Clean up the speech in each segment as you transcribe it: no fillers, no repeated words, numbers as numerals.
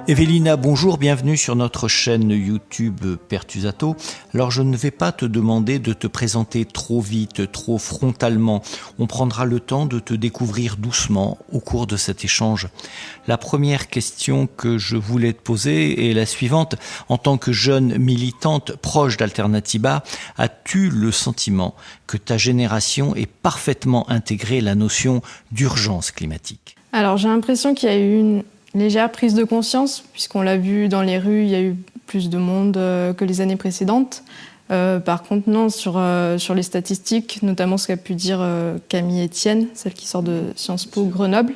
Evelina, bonjour, bienvenue sur notre chaîne YouTube Pertusato. Alors je ne vais pas te demander de te présenter trop vite, trop frontalement. On prendra le temps de te découvrir doucement au cours de cet échange. La première question que je voulais te poser est la suivante. En tant que jeune militante proche d'Alternativa, as-tu le sentiment que ta génération ait parfaitement intégré la notion d'urgence climatique ? Alors j'ai l'impression qu'il y a eu une légère prise de conscience, puisqu'on l'a vu dans les rues, il y a eu plus de monde que les années précédentes. Par contre, non, sur les statistiques, notamment ce qu'a pu dire Camille Etienne, celle qui sort de Sciences Po Grenoble,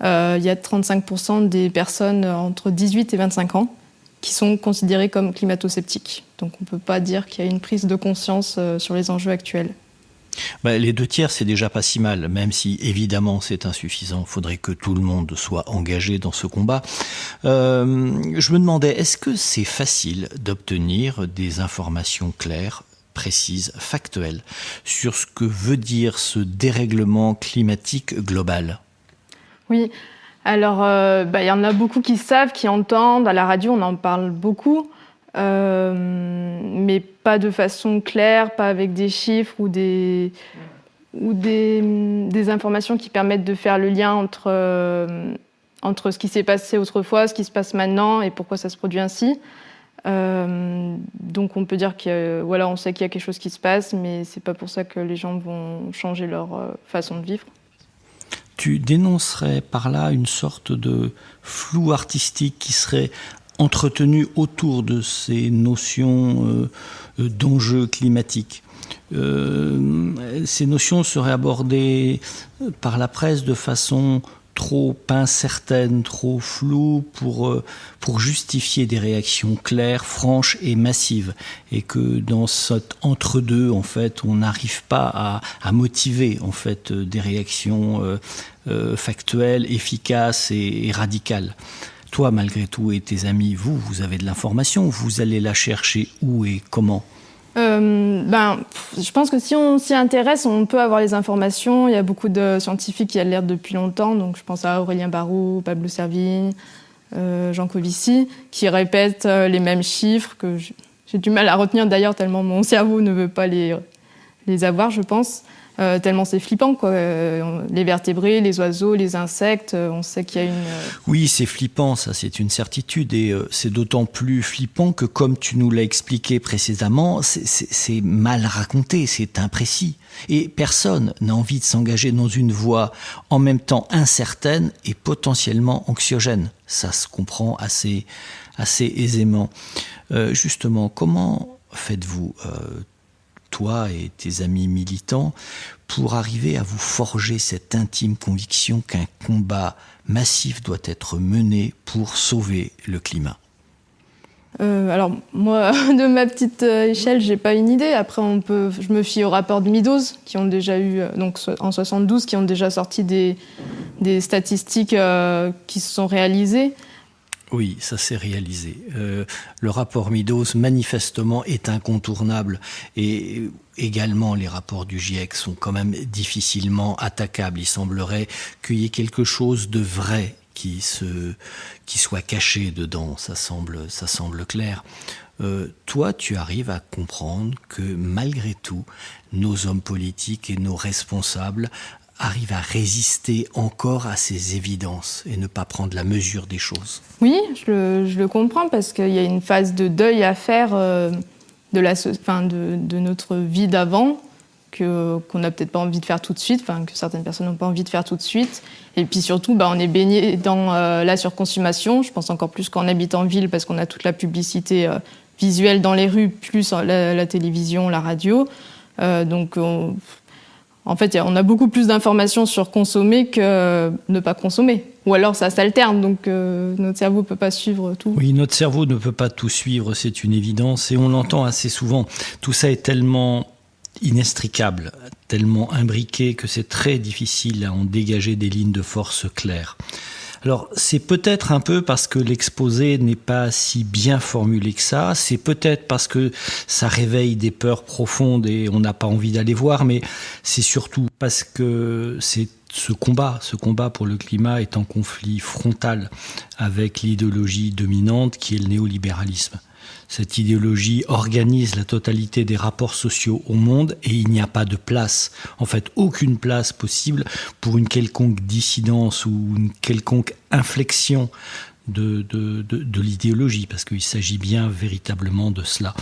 il y a 35% des personnes entre 18 et 25 ans qui sont considérées comme climato-sceptiques. Donc on ne peut pas dire qu'il y a une prise de conscience sur les enjeux actuels. Les 2/3, c'est déjà pas si mal, même si évidemment c'est insuffisant. Il faudrait que tout le monde soit engagé dans ce combat. Je me demandais, est-ce que c'est facile d'obtenir des informations claires, précises, factuelles, sur ce que veut dire ce dérèglement climatique global ? Oui, alors y en a beaucoup qui savent, qui entendent. À la radio, on en parle beaucoup. Mais pas de façon claire, pas avec des chiffres ou des informations qui permettent de faire le lien entre ce qui s'est passé autrefois, ce qui se passe maintenant et pourquoi ça se produit ainsi. Donc on peut dire on sait qu'il y a quelque chose qui se passe, mais c'est pas pour ça que les gens vont changer leur façon de vivre. Tu dénoncerais par là une sorte de flou artistique qui serait entretenu autour de ces notions d'enjeux climatiques. Ces notions seraient abordées par la presse de façon trop incertaine, trop floue pour justifier des réactions claires, franches et massives. Et que dans cet entre-deux, en fait, on n'arrive pas à motiver en fait, des réactions factuelles, efficaces et radicales. Toi, malgré tout, et tes amis, vous avez de l'information. Vous allez la chercher où et comment ? Je pense que si on s'y intéresse, on peut avoir les informations. Il y a beaucoup de scientifiques qui alertent depuis longtemps. Donc, je pense à Aurélien Barraud, Pablo Servigne, Jean Covici, qui répètent les mêmes chiffres que j'ai du mal à retenir d'ailleurs, tellement mon cerveau ne veut pas les avoir, je pense. Tellement c'est flippant, quoi. Les vertébrés, les oiseaux, les insectes, on sait qu'il y a une... Oui, c'est flippant, ça c'est une certitude, et c'est d'autant plus flippant que, comme tu nous l'as expliqué précédemment, c'est mal raconté, c'est imprécis. Et personne n'a envie de s'engager dans une voie en même temps incertaine et potentiellement anxiogène. Ça se comprend assez aisément. Justement, comment faites-vous toi et tes amis militants, pour arriver à vous forger cette intime conviction qu'un combat massif doit être mené pour sauver le climat ? Alors, moi, de ma petite échelle, j'ai pas une idée. Après, je me fie au rapport de Meadows, qui ont déjà eu, donc en 72, qui ont déjà sorti des statistiques qui se sont réalisées. Oui, ça s'est réalisé. Le rapport Meadows, manifestement, est incontournable. Et également, les rapports du GIEC sont quand même difficilement attaquables. Il semblerait qu'il y ait quelque chose de vrai qui soit caché dedans. Ça semble clair. Toi, tu arrives à comprendre que, malgré tout, nos hommes politiques et nos responsables arrive à résister encore à ces évidences et ne pas prendre la mesure des choses. Oui, je le comprends parce qu'il y a une phase de deuil à faire de notre vie d'avant qu'on n'a peut-être pas envie de faire tout de suite, que certaines personnes n'ont pas envie de faire tout de suite. Et puis surtout, on est baigné dans la surconsommation. Je pense encore plus qu'en habitant en ville parce qu'on a toute la publicité visuelle dans les rues, plus la télévision, la radio. En fait, on a beaucoup plus d'informations sur consommer que ne pas consommer. Ou alors ça s'alterne, donc notre cerveau ne peut pas suivre tout. Oui, notre cerveau ne peut pas tout suivre, c'est une évidence. Et on l'entend assez souvent. Tout ça est tellement inextricable, tellement imbriqué que c'est très difficile à en dégager des lignes de force claires. Alors, c'est peut-être un peu parce que l'exposé n'est pas si bien formulé que ça, c'est peut-être parce que ça réveille des peurs profondes et on n'a pas envie d'aller voir, mais c'est surtout parce que ce combat pour le climat est en conflit frontal avec l'idéologie dominante qui est le néolibéralisme. Cette idéologie organise la totalité des rapports sociaux au monde et il n'y a pas de place, en fait aucune place possible pour une quelconque dissidence ou une quelconque inflexion de l'idéologie, parce qu'il s'agit bien véritablement de cela.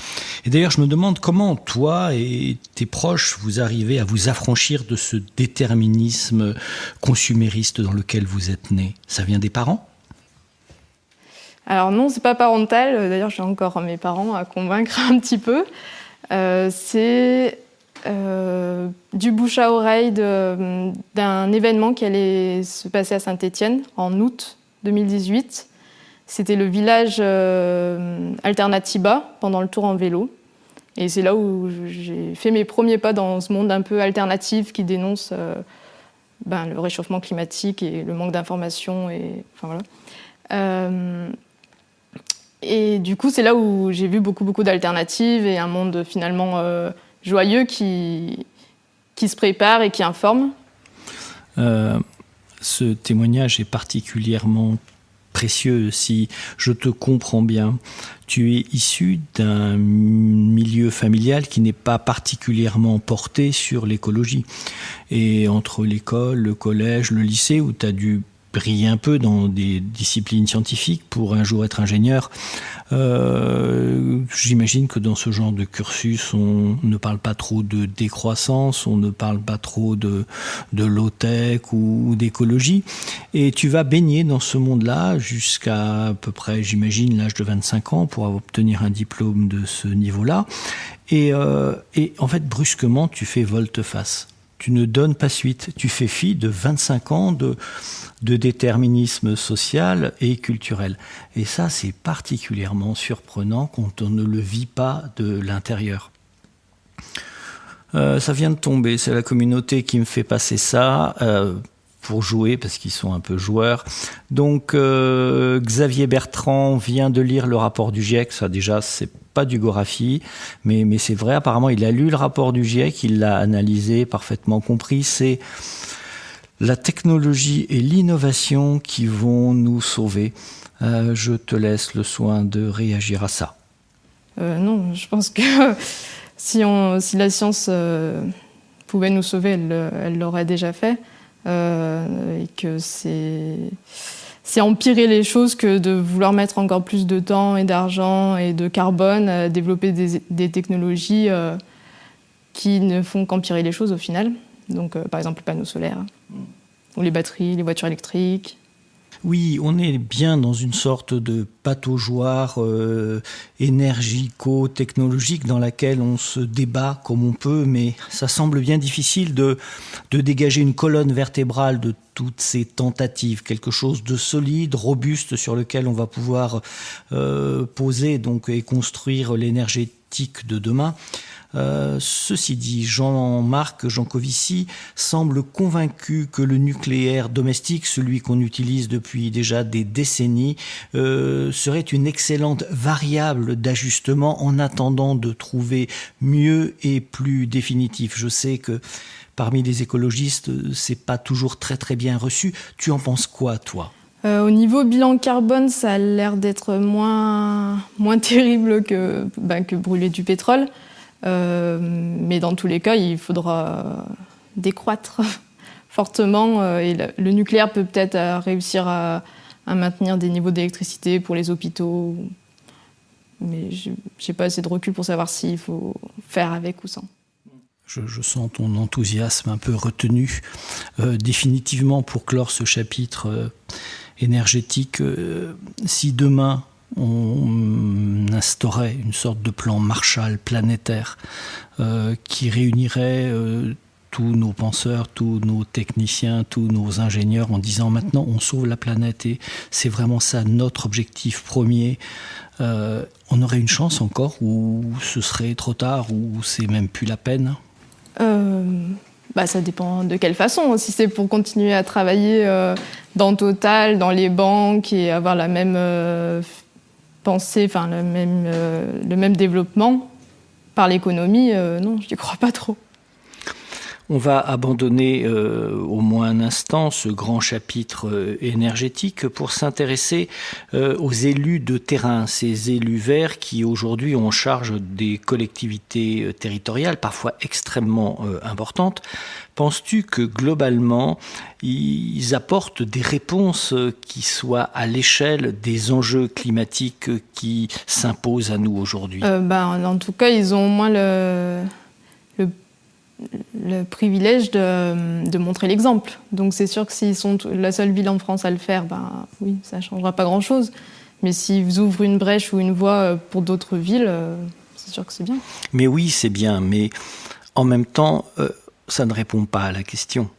Et d'ailleurs, je me demande comment toi et tes proches, vous arrivez à vous affranchir de ce déterminisme consumériste dans lequel vous êtes nés. Ça vient des parents ? Alors non, c'est pas parental. D'ailleurs, j'ai encore mes parents à convaincre un petit peu. C'est du bouche à oreille d'un événement qui allait se passer à Saint-Étienne en août 2018. C'était le village Alternatiba pendant le tour en vélo. Et c'est là où j'ai fait mes premiers pas dans ce monde un peu alternatif qui dénonce le réchauffement climatique et le manque d'informations. Et du coup, c'est là où j'ai vu beaucoup d'alternatives et un monde finalement joyeux qui se prépare et qui informe. Ce témoignage est particulièrement précieux. Si je te comprends bien, tu es issu d'un milieu familial qui n'est pas particulièrement porté sur l'écologie. Et entre l'école, le collège, le lycée, où tu as dû briller un peu dans des disciplines scientifiques pour un jour être ingénieur. J'imagine que dans ce genre de cursus, on ne parle pas trop de décroissance, on ne parle pas trop de low-tech ou d'écologie. Et tu vas baigner dans ce monde-là jusqu'à peu près, j'imagine, l'âge de 25 ans pour obtenir un diplôme de ce niveau-là. Et en fait, brusquement, tu fais volte-face. Tu ne donnes pas suite. Tu fais fi de 25 ans de déterminisme social et culturel. Et ça, c'est particulièrement surprenant quand on ne le vit pas de l'intérieur. Ça vient de tomber, c'est la communauté qui me fait passer ça pour jouer, parce qu'ils sont un peu joueurs. Donc, Xavier Bertrand vient de lire le rapport du GIEC. Ça, déjà, c'est pas du Gorafi, mais c'est vrai, apparemment, il a lu le rapport du GIEC, il l'a analysé, parfaitement compris. C'est la technologie et l'innovation qui vont nous sauver. Je te laisse le soin de réagir à ça. Non, je pense que si la science pouvait nous sauver, elle l'aurait déjà fait. Et que c'est empirer les choses que de vouloir mettre encore plus de temps et d'argent et de carbone à développer des technologies qui ne font qu'empirer les choses au final. Donc, par exemple, les panneaux solaires, ou les batteries, les voitures électriques. Oui, on est bien dans une sorte de pataugeoire énergico-technologique dans laquelle on se débat comme on peut, mais ça semble bien difficile de dégager une colonne vertébrale de toutes ces tentatives, quelque chose de solide, robuste, sur lequel on va pouvoir poser et construire l'énergétique de demain. Ceci dit, Jean-Marc Jancovici semble convaincu que le nucléaire domestique, celui qu'on utilise depuis déjà des décennies, serait une excellente variable d'ajustement en attendant de trouver mieux et plus définitif. Je sais que parmi les écologistes, c'est pas toujours très très bien reçu. Tu en penses quoi, toi ? Au niveau bilan carbone, ça a l'air d'être moins terrible que brûler du pétrole. Mais dans tous les cas, il faudra décroître fortement et le nucléaire peut peut-être réussir à maintenir des niveaux d'électricité pour les hôpitaux, mais je n'ai pas assez de recul pour savoir s'il faut faire avec ou sans. Je sens ton enthousiasme un peu retenu. Définitivement, pour clore ce chapitre énergétique, si demain on instaurait une sorte de plan Marshall planétaire qui réunirait tous nos penseurs, tous nos techniciens, tous nos ingénieurs en disant maintenant on sauve la planète et c'est vraiment ça notre objectif premier. On aurait une chance encore ou ce serait trop tard ou c'est même plus la peine ? Ça dépend de quelle façon. Si c'est pour continuer à travailler dans Total, dans les banques et avoir la même pensée, le même développement par l'économie, non, je n'y crois pas trop. On va abandonner au moins un instant ce grand chapitre énergétique pour s'intéresser aux élus de terrain, ces élus verts qui aujourd'hui ont en charge des collectivités territoriales, parfois extrêmement importantes. Penses-tu que globalement, ils apportent des réponses qui soient à l'échelle des enjeux climatiques qui s'imposent à nous aujourd'hui ? En tout cas, ils ont au moins le privilège de montrer l'exemple. Donc c'est sûr que s'ils sont la seule ville en France à le faire, oui, ça ne changera pas grand-chose. Mais s'ils ouvrent une brèche ou une voie pour d'autres villes, c'est sûr que c'est bien. Mais oui, c'est bien, mais en même temps, ça ne répond pas à la question.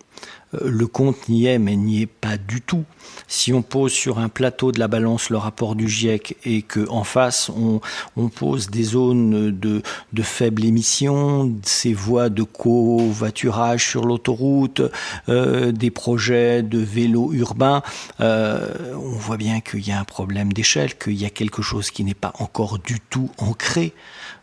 Le compte n'y est, mais n'y est pas du tout. Si on pose sur un plateau de la balance le rapport du GIEC et qu'en face, on pose des zones de faible émission, ces voies de covoiturage sur l'autoroute, des projets de vélo urbain, on voit bien qu'il y a un problème d'échelle, qu'il y a quelque chose qui n'est pas encore du tout ancré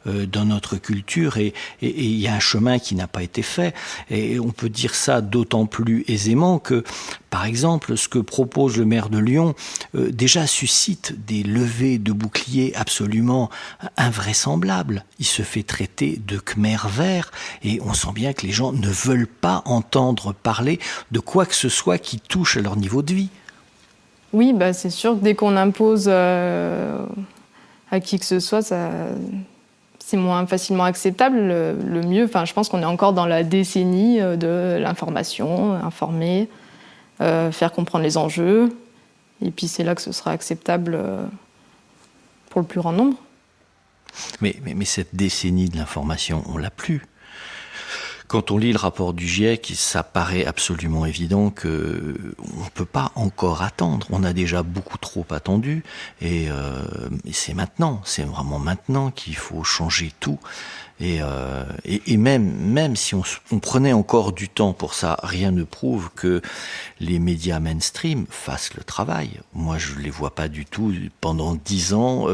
dans notre culture et il y a un chemin qui n'a pas été fait. Et on peut dire ça d'autant plus aisément que, par exemple, ce que propose le maire de Lyon déjà suscite des levées de boucliers absolument invraisemblables. Il se fait traiter de Khmer vert et on sent bien que les gens ne veulent pas entendre parler de quoi que ce soit qui touche à leur niveau de vie. Oui, c'est sûr que dès qu'on impose à qui que ce soit, c'est moins facilement acceptable. Le mieux, je pense qu'on est encore dans la décennie de l'information, informer, faire comprendre les enjeux. Et puis c'est là que ce sera acceptable pour le plus grand nombre. Mais cette décennie de l'information, on l'a plus. Quand on lit le rapport du GIEC, ça paraît absolument évident qu'on ne peut pas encore attendre. On a déjà beaucoup trop attendu et c'est maintenant, c'est vraiment maintenant qu'il faut changer tout. Et même si on prenait encore du temps pour ça, rien ne prouve que les médias mainstream fassent le travail. Moi, je les vois pas du tout, pendant 10 ans,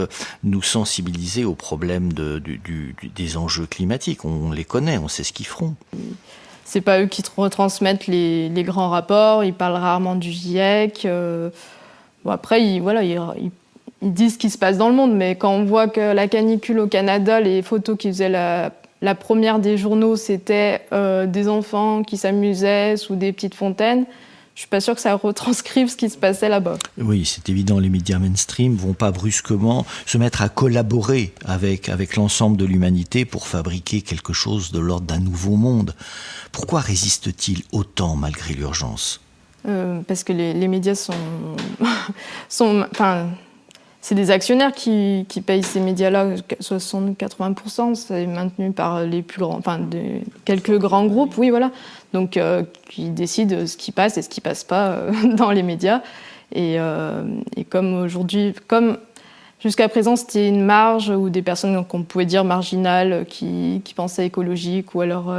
nous sensibiliser aux problèmes des enjeux climatiques. On les connaît, on sait ce qu'ils feront. C'est pas eux qui retransmettent les grands rapports, ils parlent rarement du GIEC. Après, ils disent ce qui se passe dans le monde, mais quand on voit que la canicule au Canada, les photos qu'ils faisaient la première des journaux, c'était des enfants qui s'amusaient sous des petites fontaines, je suis pas sûre que ça retranscrive ce qui se passait là-bas. Oui, c'est évident, les médias mainstream vont pas brusquement se mettre à collaborer avec l'ensemble de l'humanité pour fabriquer quelque chose de l'ordre d'un nouveau monde. Pourquoi résistent-ils autant malgré l'urgence ? Parce que les médias c'est des actionnaire qui payent ces médias-là, 60-80%, c'est maintenu par les plus grands, quelques grands groupes, oui, voilà. Donc, qui décident ce qui passe et ce qui passe pas dans les médias. Et comme aujourd'hui, jusqu'à présent, c'était une marge ou des personnes qu'on pouvait dire marginales qui pensaient écologique, ou alors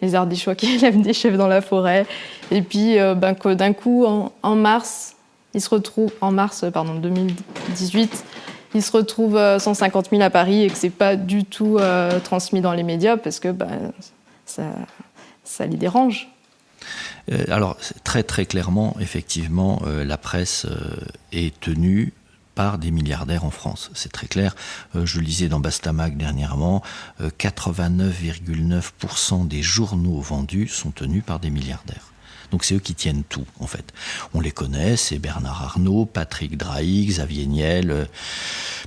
les Ardéchois qui élèvent des chèvres dans la forêt. Et puis, d'un coup, en mars 2018, ils se retrouvent 150 000 à Paris et que c'est pas du tout transmis dans les médias parce que ça les dérange. Alors, très très clairement, effectivement, la presse est tenue par des milliardaires en France. C'est très clair. Je lisais dans Bastamag dernièrement, 89,9% des journaux vendus sont tenus par des milliardaires. Donc c'est eux qui tiennent tout, en fait. On les connaît, c'est Bernard Arnault, Patrick Drahi, Xavier Niel,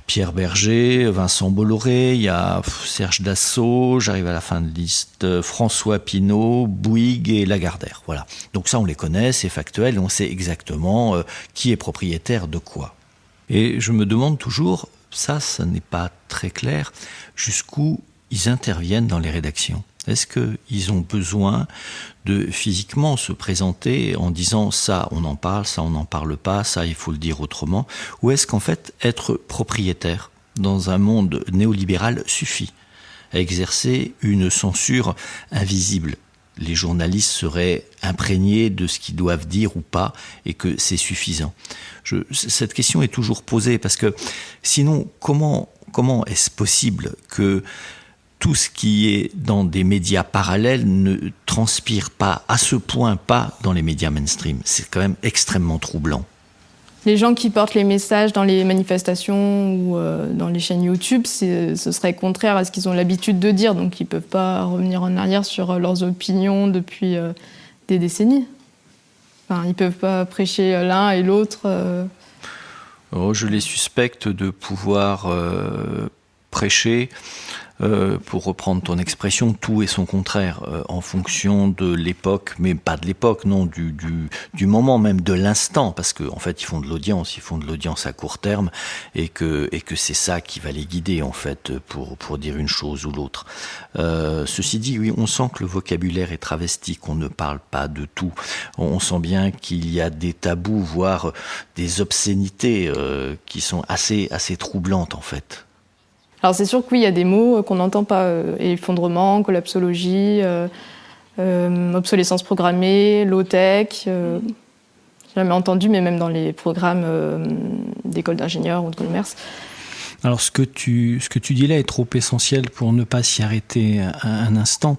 Pierre Berger, Vincent Bolloré, il y a Serge Dassault, j'arrive à la fin de liste, François Pinault, Bouygues et Lagardère. Voilà. Donc ça, on les connaît, c'est factuel, on sait exactement qui est propriétaire de quoi. Et je me demande toujours, ça n'est pas très clair, jusqu'où ils interviennent dans les rédactions. Est-ce qu'ils ont besoin de physiquement se présenter en disant ça on en parle, ça on n'en parle pas, ça il faut le dire autrement, ou est-ce qu'en fait être propriétaire dans un monde néolibéral suffit à exercer une censure invisible les journalistes seraient imprégnés de ce qu'ils doivent dire ou pas, et que c'est suffisant. Cette question est toujours posée, parce que sinon, comment est-ce possible que tout ce qui est dans des médias parallèles ne transpire pas, à ce point pas, dans les médias mainstream? C'est quand même extrêmement troublant. Les gens qui portent les messages dans les manifestations ou dans les chaînes YouTube, ce serait contraire à ce qu'ils ont l'habitude de dire, donc ils ne peuvent pas revenir en arrière sur leurs opinions depuis des décennies. Enfin, ils ne peuvent pas prêcher l'un et l'autre. Je les suspecte de pouvoir prêcher, pour reprendre ton expression, tout et son contraire, en fonction de l'époque, mais pas de l'époque, non, du moment même, de l'instant, parce qu'en fait ils font de l'audience à court terme, et que c'est ça qui va les guider en fait pour dire une chose ou l'autre. Ceci dit, oui, on sent que le vocabulaire est travesti, qu'on ne parle pas de tout. On sent bien qu'il y a des tabous, voire des obscénités qui sont assez troublantes en fait. Alors c'est sûr que oui, il y a des mots qu'on n'entend pas. Effondrement, collapsologie, obsolescence programmée, low-tech. J'ai jamais entendu, mais même dans les programmes d'école d'ingénieurs ou de commerce. Alors ce que tu dis là est trop essentiel pour ne pas s'y arrêter un instant.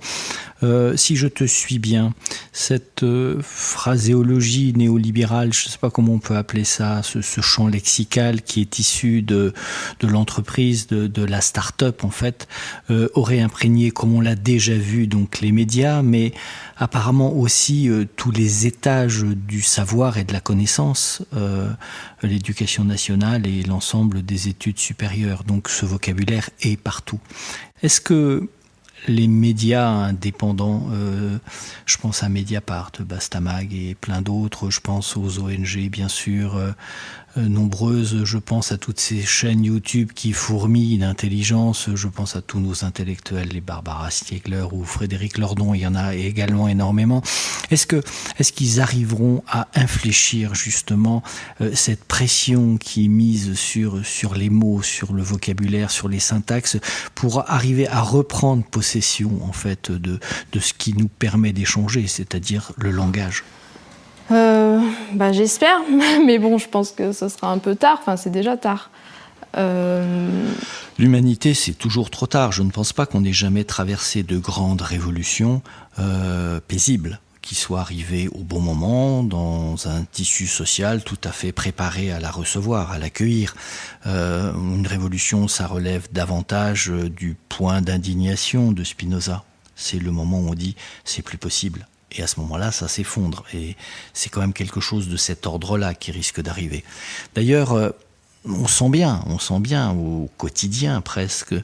Si je te suis bien, cette phraséologie néolibérale, je ne sais pas comment on peut appeler ça, ce champ lexical qui est issu de l'entreprise, de la start-up en fait, aurait imprégné, comme on l'a déjà vu, donc les médias, mais apparemment aussi tous les étages du savoir et de la connaissance, l'éducation nationale et l'ensemble des études supérieures. Donc ce vocabulaire est partout. Est-ce que les médias indépendants, je pense à Mediapart, Bastamag et plein d'autres, je pense aux ONG bien sûr, nombreuses, je pense à toutes ces chaînes YouTube qui fourmillent d'intelligence, je pense à tous nos intellectuels, les Barbara Stiegler ou Frédéric Lordon, il y en a également énormément. Est-ce qu'ils arriveront à infléchir justement cette pression qui est mise sur les mots, sur le vocabulaire, sur les syntaxes, pour arriver à reprendre possession en fait de ce qui nous permet d'échanger, c'est-à-dire le langage? J'espère, mais bon, je pense que ce sera un peu tard. Enfin, c'est déjà tard. L'humanité, c'est toujours trop tard. Je ne pense pas qu'on ait jamais traversé de grandes révolutions paisibles, qui soient arrivées au bon moment, dans un tissu social tout à fait préparé à la recevoir, à l'accueillir. Une révolution, ça relève davantage du point d'indignation de Spinoza. C'est le moment où on dit « c'est plus possible ». Et à ce moment-là, ça s'effondre. Et c'est quand même quelque chose de cet ordre-là qui risque d'arriver. D'ailleurs, on sent bien au quotidien presque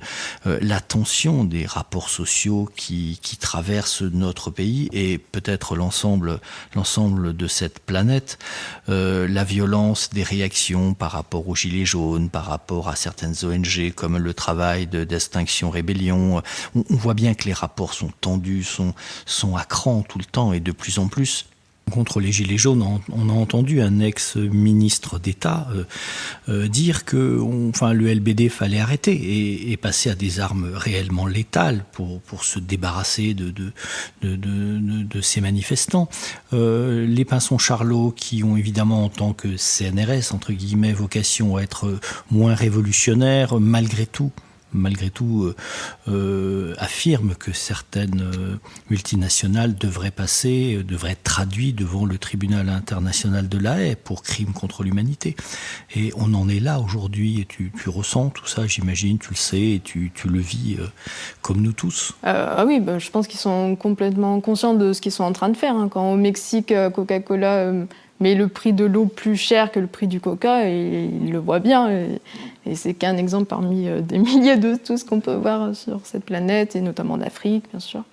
la tension des rapports sociaux qui traversent notre pays et peut-être l'ensemble de cette planète. La violence des réactions par rapport aux Gilets jaunes, par rapport à certaines ONG comme le travail d'Extinction Rébellion. On voit bien que les rapports sont tendus, sont à cran tout le temps et de plus en plus. Contre les Gilets jaunes, on a entendu un ex-ministre d'État dire que le LBD fallait arrêter et passer à des armes réellement létales pour se débarrasser de ces manifestants. Les Pinsons Charlot, qui ont évidemment en tant que CNRS, entre guillemets, vocation à être moins révolutionnaires, malgré tout, affirme que certaines multinationales devraient être traduites devant le tribunal international de La Haye pour crimes contre l'humanité. Et on en est là aujourd'hui, et tu ressens tout ça, j'imagine, tu le sais, et tu le vis comme nous tous. Oui, je pense qu'ils sont complètement conscients de ce qu'ils sont en train de faire. Quand au Mexique, Coca-Cola met le prix de l'eau plus cher que le prix du coca, et il le voit bien. Et c'est qu'un exemple parmi des milliers de tout ce qu'on peut voir sur cette planète, et notamment d'Afrique, bien sûr.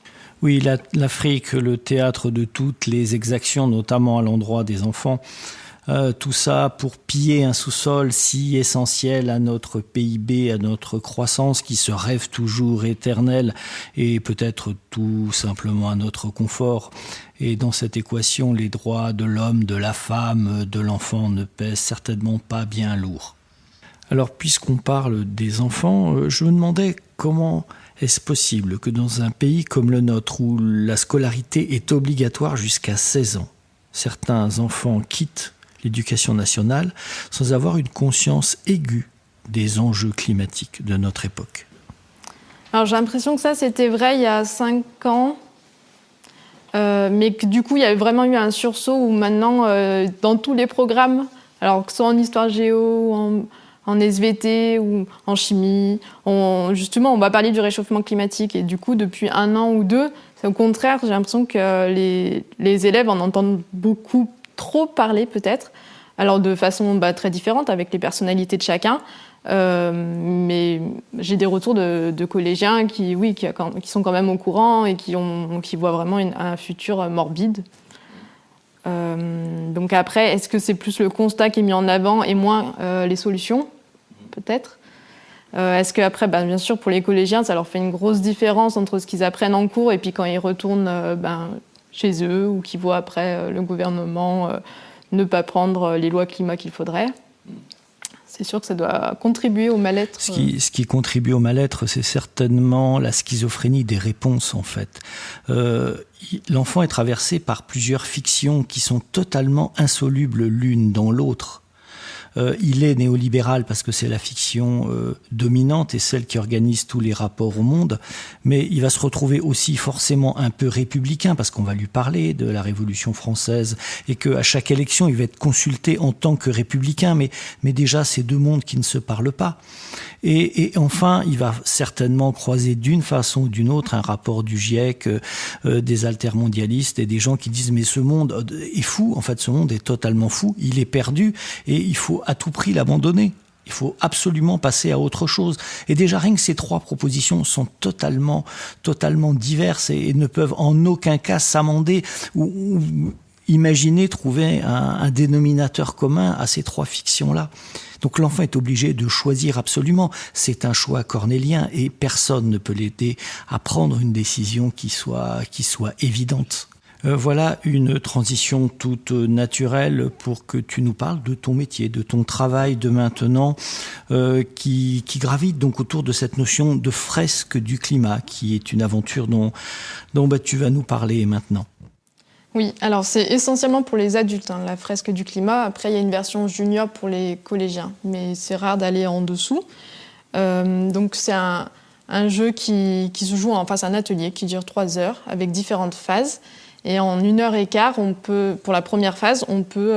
Oui, l'Afrique, le théâtre de toutes les exactions, notamment à l'endroit des enfants. Tout ça pour piller un sous-sol si essentiel à notre PIB, à notre croissance qui se rêve toujours éternelle et peut-être tout simplement à notre confort. Et dans cette équation, les droits de l'homme, de la femme, de l'enfant ne pèsent certainement pas bien lourd. Alors, puisqu'on parle des enfants, je me demandais comment est-ce possible que dans un pays comme le nôtre, où la scolarité est obligatoire jusqu'à 16 ans, certains enfants quittent l'éducation nationale sans avoir une conscience aiguë des enjeux climatiques de notre époque? Alors j'ai l'impression que ça c'était vrai il y a 5 ans, mais que du coup il y a vraiment eu un sursaut où maintenant dans tous les programmes, alors que ce soit en histoire géo, en SVT ou en chimie, justement on va parler du réchauffement climatique et du coup depuis 1 an ou 2, au contraire j'ai l'impression que les élèves en entendent beaucoup trop parler peut-être, alors de façon très différente avec les personnalités de chacun. Mais j'ai des retours de collégiens qui sont quand même au courant et qui voient vraiment un futur morbide. Donc après, est-ce que c'est plus le constat qui est mis en avant et moins les solutions ? Peut-être. Est-ce qu'après, bien sûr, pour les collégiens, ça leur fait une grosse différence entre ce qu'ils apprennent en cours et puis quand ils retournent chez eux ou qu'ils voient après le gouvernement ne pas prendre les lois climat qu'il faudrait ? C'est sûr que ça doit contribuer au mal-être. Ce qui contribue au mal-être, c'est certainement la schizophrénie des réponses, en fait. L'enfant est traversé par plusieurs fictions qui sont totalement insolubles l'une dans l'autre. Il est néolibéral parce que c'est la fiction dominante et celle qui organise tous les rapports au monde, mais il va se retrouver aussi forcément un peu républicain parce qu'on va lui parler de la Révolution française et qu'à chaque élection, il va être consulté en tant que républicain, mais déjà, c'est deux mondes qui ne se parlent pas. Et enfin, il va certainement croiser d'une façon ou d'une autre un rapport du GIEC, des altermondialistes et des gens qui disent « mais ce monde est fou, en fait, ce monde est totalement fou, il est perdu et il faut à tout prix l'abandonner. Il faut absolument passer à autre chose. » Et déjà, rien que ces 3 propositions sont totalement diverses et ne peuvent en aucun cas s'amender ou imaginer trouver un dénominateur commun à ces 3 fictions-là. Donc l'enfant est obligé de choisir absolument. C'est un choix cornélien et personne ne peut l'aider à prendre une décision qui soit évidente. Voilà une transition toute naturelle pour que tu nous parles de ton métier, de ton travail de maintenant, qui gravite donc autour de cette notion de fresque du climat, qui est une aventure dont tu vas nous parler maintenant. Oui, alors c'est essentiellement pour les adultes, la fresque du climat. Après, il y a une version junior pour les collégiens, mais c'est rare d'aller en dessous. Donc c'est un jeu qui se joue c'est un atelier qui dure 3 heures avec différentes phases. Et en 1h15, pour la première phase, on peut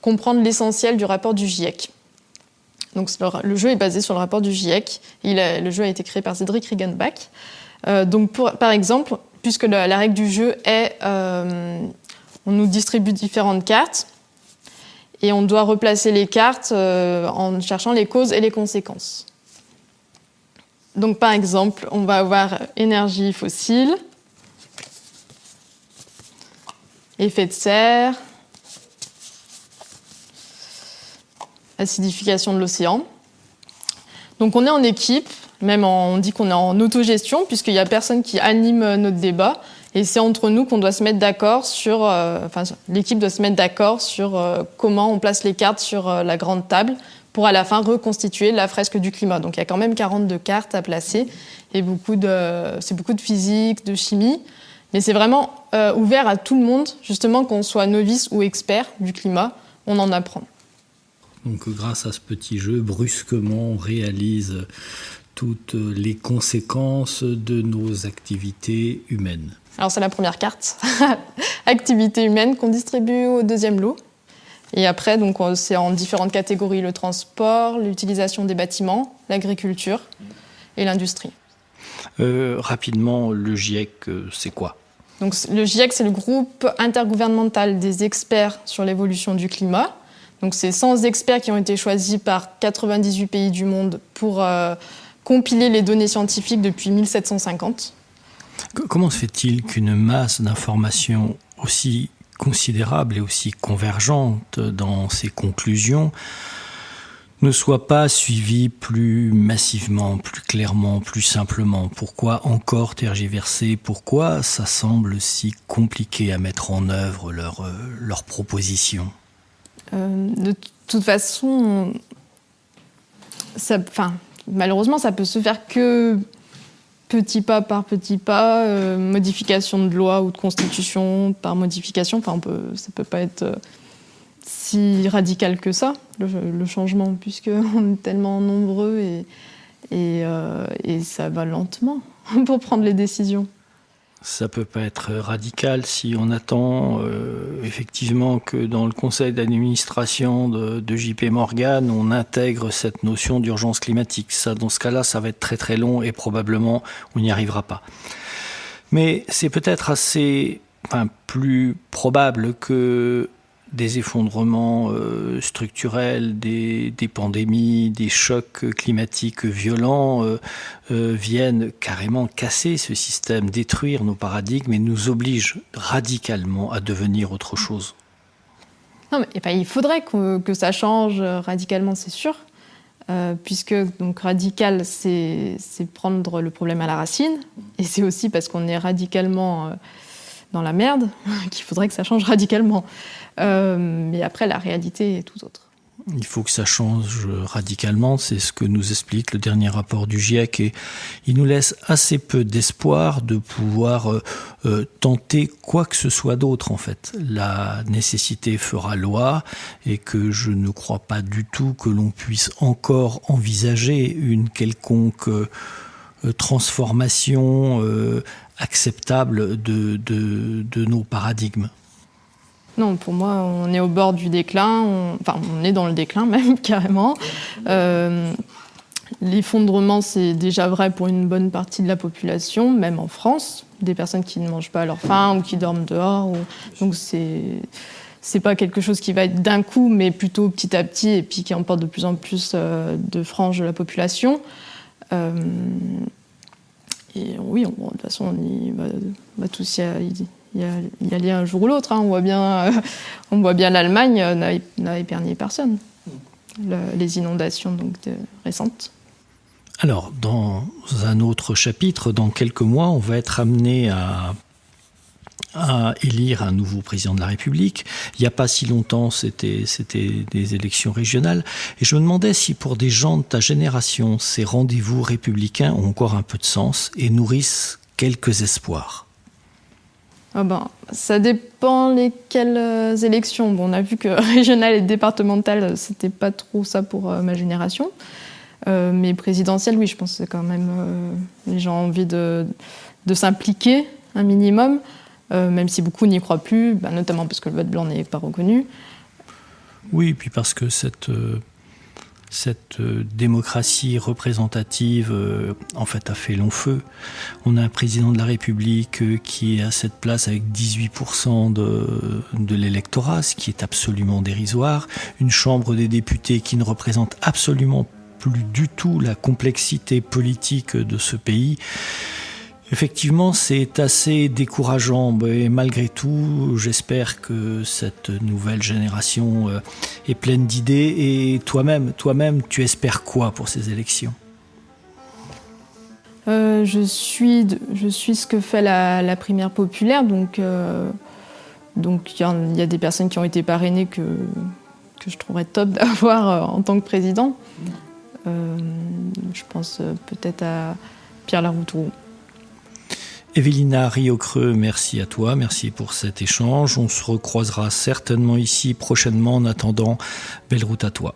comprendre l'essentiel du rapport du GIEC. Donc le jeu est basé sur le rapport du GIEC. Le jeu a été créé par Cédric Riegenbach. Par exemple, puisque la règle du jeu est on nous distribue différentes cartes et on doit replacer les cartes en cherchant les causes et les conséquences. Donc par exemple, on va avoir énergie fossile, effet de serre, acidification de l'océan. Donc on est en équipe, on dit qu'on est en autogestion puisqu'il n'y a personne qui anime notre débat et c'est entre nous qu'on doit se mettre d'accord l'équipe doit se mettre d'accord sur comment on place les cartes sur la grande table pour à la fin reconstituer la fresque du climat. Donc il y a quand même 42 cartes à placer et c'est beaucoup de physique, de chimie. Mais c'est vraiment ouvert à tout le monde, justement, qu'on soit novice ou expert du climat, on en apprend. Donc grâce à ce petit jeu, brusquement, on réalise toutes les conséquences de nos activités humaines. Alors c'est la première carte, activité humaine, qu'on distribue au 2e lot. Et après, donc, c'est en différentes catégories, le transport, l'utilisation des bâtiments, l'agriculture et l'industrie. Rapidement, le GIEC, c'est quoi ? Donc, le GIEC, c'est le groupe intergouvernemental des experts sur l'évolution du climat. Donc, c'est 100 experts qui ont été choisis par 98 pays du monde pour compiler les données scientifiques depuis 1750. Comment se fait-il qu'une masse d'informations aussi considérable et aussi convergente dans ses conclusions ne soit pas suivie plus massivement, plus clairement, plus simplement? Pourquoi encore tergiverser? Pourquoi ça semble si compliqué à mettre en œuvre leurs propositions? De toute façon, malheureusement, ça peut se faire que petit pas par petit pas, modification de loi ou de constitution par modification. Enfin, ça peut pas être si radical que ça, le changement, puisqu'on est tellement nombreux et ça va lentement pour prendre les décisions. Ça peut pas être radical si on attend effectivement que dans le conseil d'administration de JP Morgan, on intègre cette notion d'urgence climatique. Ça, dans ce cas-là, ça va être très très long et probablement on n'y arrivera pas. Mais c'est peut-être plus probable que des effondrements structurels, des pandémies, des chocs climatiques violents viennent carrément casser ce système, détruire nos paradigmes et nous obligent radicalement à devenir autre chose. Non, mais il faudrait que ça change radicalement, c'est sûr, puisque donc radical, c'est prendre le problème à la racine, et c'est aussi parce qu'on est radicalement dans la merde qu'il faudrait que ça change radicalement. Mais après, la réalité est tout autre. Il faut que ça change radicalement, c'est ce que nous explique le dernier rapport du GIEC, et il nous laisse assez peu d'espoir de pouvoir tenter quoi que ce soit d'autre en fait. La nécessité fera loi, et que je ne crois pas du tout que l'on puisse encore envisager une quelconque transformation acceptable de nos paradigmes. Non, pour moi, on est au bord du déclin, on est dans le déclin même, carrément. L'effondrement, c'est déjà vrai pour une bonne partie de la population, même en France, des personnes qui ne mangent pas à leur faim ou qui dorment dehors. Donc c'est pas quelque chose qui va être d'un coup, mais plutôt petit à petit, et puis qui emporte de plus en plus de franges de la population. Et oui, de toute façon, on va tous y aller un jour ou l'autre. On voit bien l'Allemagne n'a épargné personne. Les inondations récentes. Alors, dans un autre chapitre, dans quelques mois, on va être amené à élire un nouveau président de la République. Il n'y a pas si longtemps, c'était des élections régionales. Et je me demandais si pour des gens de ta génération, ces rendez-vous républicains ont encore un peu de sens et nourrissent quelques espoirs. Ça dépend lesquelles élections. On a vu que régionales et départementales, c'était pas trop ça pour ma génération. Mais présidentielles, oui, je pense que c'est quand même... les gens ont envie de s'impliquer un minimum, même si beaucoup n'y croient plus, notamment parce que le vote blanc n'est pas reconnu. Oui, et puis parce que cette démocratie représentative, en fait, a fait long feu. On a un président de la République qui est à cette place avec 18% de l'électorat, ce qui est absolument dérisoire. Une Chambre des députés qui ne représente absolument plus du tout la complexité politique de ce pays. Effectivement, c'est assez décourageant, mais malgré tout, j'espère que cette nouvelle génération est pleine d'idées. Et toi-même, tu espères quoi pour ces élections ? Je suis ce que fait la primaire populaire, donc il y a des personnes qui ont été parrainées que je trouverais top d'avoir en tant que président. Je pense peut-être à Pierre Laroutourou. Evelina Riocreux, merci à toi, merci pour cet échange. On se recroisera certainement ici prochainement. En attendant, belle route à toi.